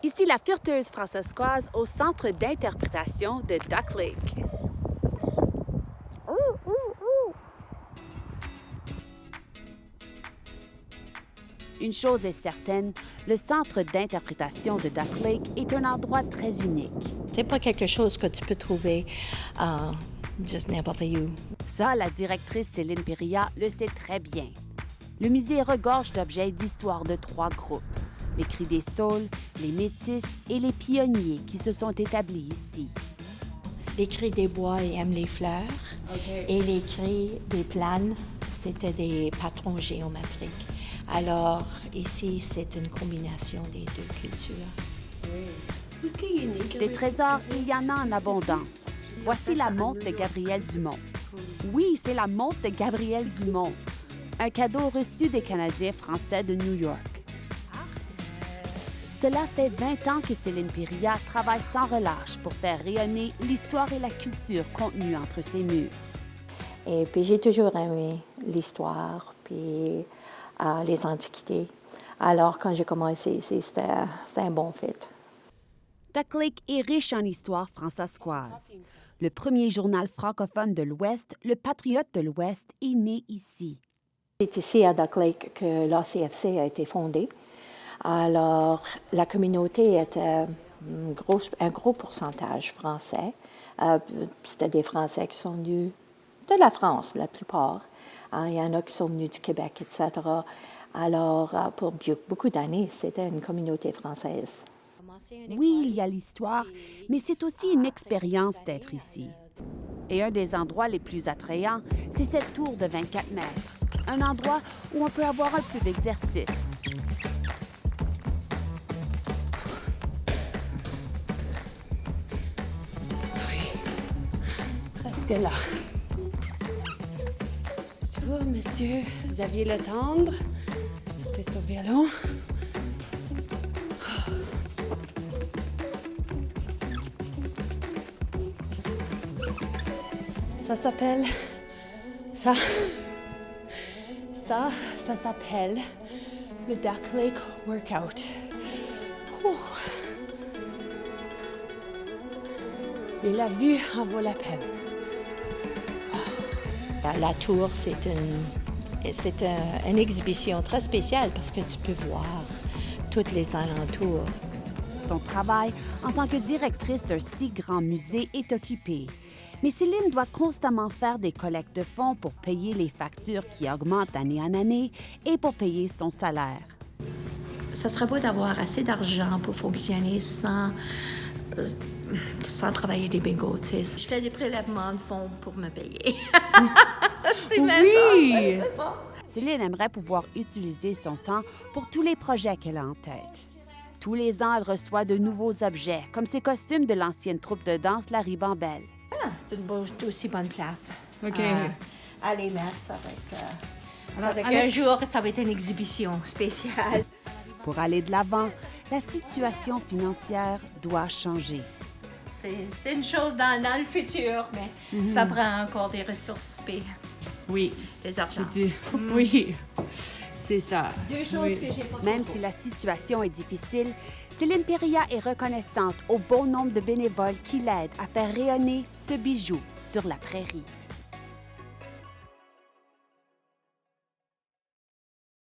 Ici la furteuse francescoise au centre d'interprétation de Duck Lake. Une chose est certaine, le centre d'interprétation de Duck Lake est un endroit très unique. C'est pas quelque chose que tu peux trouver juste n'importe où. Ça, la directrice Céline Périllat le sait très bien. Le musée regorge d'objets d'histoire de 3 groupes. Les cris des saules, les métis et les pionniers qui se sont établis ici. Les cris des bois aiment les fleurs et les cris des planes, c'était des patrons géométriques. Alors ici, c'est une combination des 2 cultures. Des trésors, il y en a en abondance. Voici la montre de Gabriel Dumont. Oui, c'est la montre de Gabriel Dumont. Un cadeau reçu des Canadiens français de New York. Cela fait 20 ans que Céline Périllat travaille sans relâche pour faire rayonner l'histoire et la culture contenues entre ses murs. Et puis j'ai toujours aimé l'histoire, puis les antiquités. Alors quand j'ai commencé ici, c'était un bon fit. Duck Lake est riche en histoire francescoise. Le premier journal francophone de l'Ouest, Le Patriote de l'Ouest, est né ici. C'est ici à Duck Lake que l'ACFC a été fondée. Alors, la communauté était un gros pourcentage français. C'était des Français qui sont venus de la France, la plupart. Il y en a qui sont venus du Québec, etc. Alors, pour beaucoup d'années, c'était une communauté française. Oui, il y a l'histoire, mais c'est aussi une expérience d'être ici. Et un des endroits les plus attrayants, c'est cette tour de 24 mètres. Un endroit où on peut avoir un peu d'exercice. Presque là. Bonjour, monsieur. Xavier Letendre. C'est au violon. Ça s'appelle... Ça s'appelle le Duck Lake Workout. Ouh. Et la vue en vaut la peine. La tour, c'est une exhibition très spéciale parce que tu peux voir tous les alentours. Son travail en tant que directrice d'un si grand musée est occupé. Mais Céline doit constamment faire des collectes de fonds pour payer les factures qui augmentent d'année en année et pour payer son salaire. Ça serait beau d'avoir assez d'argent pour fonctionner sans travailler des bingos, tu sais. Je fais des prélèvements de fonds pour me payer. C'est même ça. Oui, c'est ça. Céline aimerait pouvoir utiliser son temps pour tous les projets qu'elle a en tête. Tous les ans, elle reçoit de nouveaux objets, comme ces costumes de l'ancienne troupe de danse La Ribambelle. C'est une aussi bonne place. OK. À les mettre, ça va être un jour, ça va être une exhibition spéciale. Pour aller de l'avant, la situation financière doit changer. C'est une chose dans le futur, mais ça prend encore des ressources, oui. Des argent. Oui, c'est ça. 2 choses que j'ai pas. Même si la situation est difficile, Céline Périllat est reconnaissante au bon nombre de bénévoles qui l'aident à faire rayonner ce bijou sur la prairie.